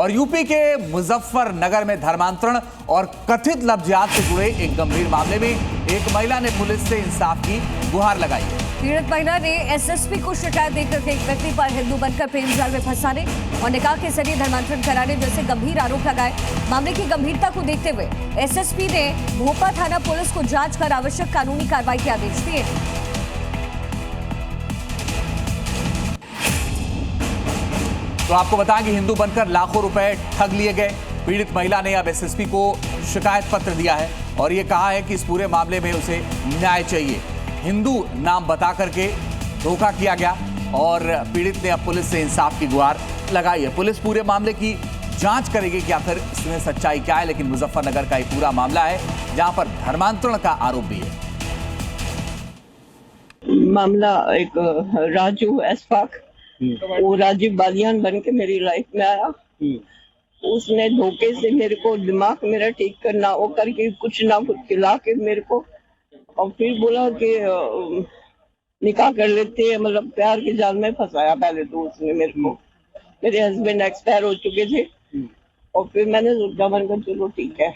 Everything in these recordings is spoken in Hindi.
और यूपी के मुजफ्फरनगर में धर्मांतरण और कथित लफ्जियात से जुड़े एक गंभीर मामले में एक महिला ने पुलिस से इंसाफ की गुहार लगाई है। पीड़ित महिला ने एसएसपी को शिकायत देकर एक व्यक्ति पर हिंदू बनकर प्रेम जाल में फंसाने और निकाह के जरिए धर्मांतरण कराने जैसे गंभीर आरोप लगाए। मामले की गंभीरता को देखते हुए एसएसपी ने भोपा थाना पुलिस को जांच कर आवश्यक कानूनी कार्रवाई के आदेश दिए। तो आपको बताएं कि हिंदू बनकर लाखों रुपए ठग लिए गए। पीड़ित महिला ने अब एसएसपी को शिकायत पत्र दिया है और ये कहा है कि इस पूरे मामले में उसे न्याय चाहिए। हिंदू नाम बता करके धोखा किया गया और पीड़ित ने अब पुलिस से इंसाफ की गुहार लगाई है। पुलिस पूरे मामले की जांच करेगी कि आखिर इसमें सच्चाई क्या है, लेकिन मुजफ्फरनगर का एक पूरा मामला है जहां पर धर्मांतरण का आरोप भी है। मामला एक राजू एसफाक, वो राजीव बालियान बन के मेरी लाइफ में आया। उसने धोखे से मेरे को दिमाग मेरा ठीक करना वो करके कुछ ना कुछ खिला के मेरे को, और फिर बोला कि निकाह कर लेते हैं, मतलब प्यार के जाल में फंसाया। पहले तो उसने मेरे को, मेरे हस्बैंड एक्सपायर हो चुके थे और फिर मैंने सोचा बनकर चलो ठीक है,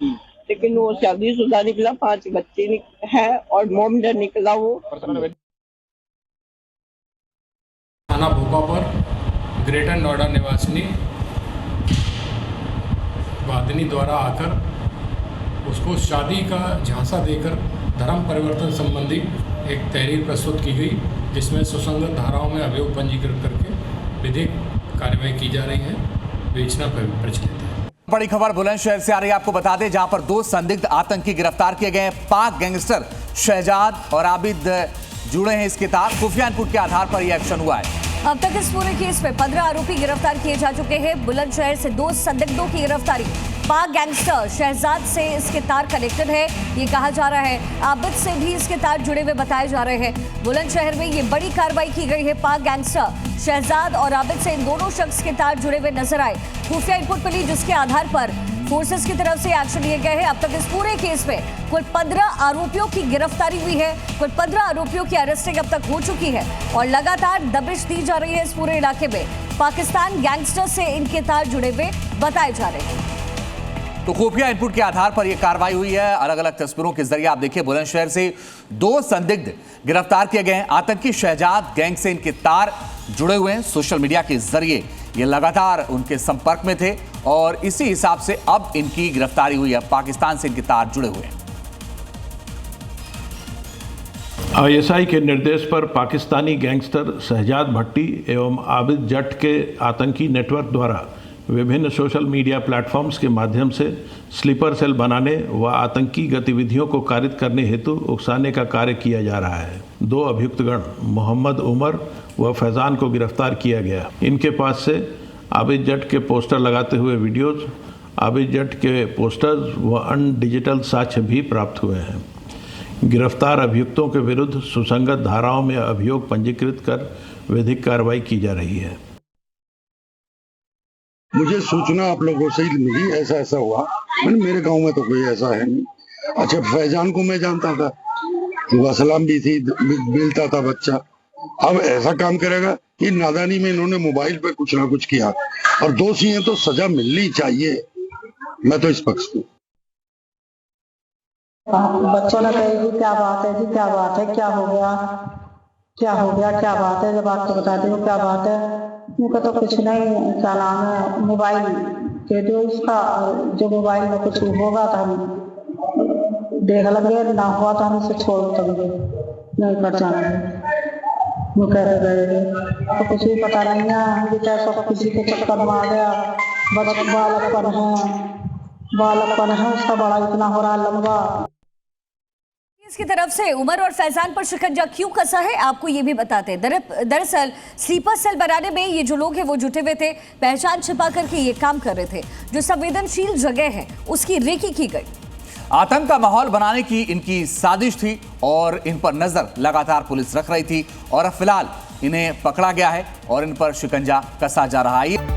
लेकिन वो शादीशुदा निकला, 5 बच्चे हैं और मोमडर निकला। वो थाना भोपा पर ग्रेटर नोएडा निवासिनी वादिनी द्वारा आकर उसको शादी का झांसा देकर धर्म परिवर्तन संबंधी एक तहरीर प्रस्तुत की गई, जिसमें सुसंगत धाराओं में अभियोग पंजीकृत करके विधिक कार्रवाई की जा रही है। बेचना प्रचलित है। बड़ी खबर बुलंदशहर से आ रही है, आपको बता दें, जहां पर 2 संदिग्ध आतंकी गिरफ्तार किए गए हैं। पाक गैंगस्टर शहजाद और आबिद जुड़े हैं इसके साथ। खुफिया इनपुट के आधार पर यह एक्शन हुआ है। अब तक इस पूरे केस में 15 आरोपी गिरफ्तार किए जा चुके हैं। बुलंदशहर से 2 संदिग्धों की गिरफ्तारी। पाक गैंगस्टर शहजाद से इसके तार कनेक्टेड है, ये कहा जा रहा है। आबिद से भी इसके तार जुड़े हुए बताए जा रहे हैं। बुलंदशहर में ये बड़ी कार्रवाई की गई है। पाक गैंगस्टर शहजाद और आबिद से इन दोनों शख्स के तार जुड़े हुए नजर आए। खुफिया इनपुट मिली, जिसके आधार पर फोर्सेस की तरफ से एक्शन लिए गए हैं। अब तक इस पूरे केस में कुल 15 आरोपियों की गिरफ्तारी हुई है। कुल 15 आरोपियों की अरेस्टिंग अब तक हो चुकी है और लगातार दबिश दी जा रही है इस पूरे इलाके में। पाकिस्तान गैंगस्टर से इनके तार जुड़े हुए बताए जा रहे हैं। तो खुफिया इनपुट के आधार पर यह कार्रवाई हुई है। अलग अलग तस्वीरों के जरिए आप देखिए, बुलंदशहर से 2 संदिग्ध गिरफ्तार किए गए हैं। आतंकी शहजाद गैंग से इनके तार जुड़े हुए हैं। सोशल मीडिया के जरिए ये लगातार उनके संपर्क में थे और इसी हिसाब से अब इनकी गिरफ्तारी हुई है। पाकिस्तान से इनके तार जुड़े हुए हैं। आईएसआई के निर्देश पर पाकिस्तानी गैंगस्टर शहजाद भट्टी एवं आबिद जट के आतंकी नेटवर्क द्वारा विभिन्न सोशल मीडिया प्लेटफॉर्म्स के माध्यम से स्लीपर सेल बनाने व आतंकी गतिविधियों को कारित करने हेतु उकसाने का कार्य किया जा रहा है। 2 अभियुक्तगण मोहम्मद उमर व फैज़ान को गिरफ्तार किया गया। इनके पास से आबिद जट के पोस्टर लगाते हुए वीडियोज़, आबिद जट के पोस्टर्स व अन्य डिजिटल साक्ष्य भी प्राप्त हुए हैं। गिरफ्तार अभियुक्तों के विरुद्ध सुसंगत धाराओं में अभियोग पंजीकृत कर विधिक कार्रवाई की जा रही है। मुझे सूचना आप लोगों से ही मिली, ऐसा ऐसा हुआ। मेरे गांव में तो कोई ऐसा है नहीं। अच्छा, फैजान को मैं जानता था, वसलाम भी थी, मिलता था बच्चा। अब ऐसा काम करेगा कि नादानी में इन्होंने मोबाइल पे कुछ ना कुछ किया, और दोषी हैं तो सजा मिलनी चाहिए। मैं तो इस पक्ष हूँ। बच्चों ने कही जी क्या बात है, जी क्या बात है, क्या हो गया, क्या हो गया, क्या बात है, जब आपको बता दो क्या बात है। उनका तो कुछ नहीं, क्या नाम है, मोबाइल दे दो उसका, जो मोबाइल में कुछ होगा तो हम देख लेंगे, ना हुआ तो हम इसे छोड़ देंगे, नहीं कर जाना वो कह रहे। तो कुछ भी पता नहीं है, हम भी पैसों को किसी के चक्कर में आ गया। बालकपन है उसका, बड़ा इतना हो रहा लंबा। इसकी तरफ से उमर और फैजान पर शिकंजा क्यों कसा है, आपको ये भी बताते हैं। दरअसल स्लीपर सेल बनाने में ये जो लोग हैं वो जुटे हुए थे। पहचान छिपा करके ये काम कर रहे थे। जो संवेदनशील जगह है उसकी रेकी की गई। आतंक का माहौल बनाने की इनकी साजिश थी और इन पर नजर लगातार पुलिस रख रही थी और अब फिलहाल इन्हें पकड़ा गया है और इन पर शिकंजा कसा जा रहा है।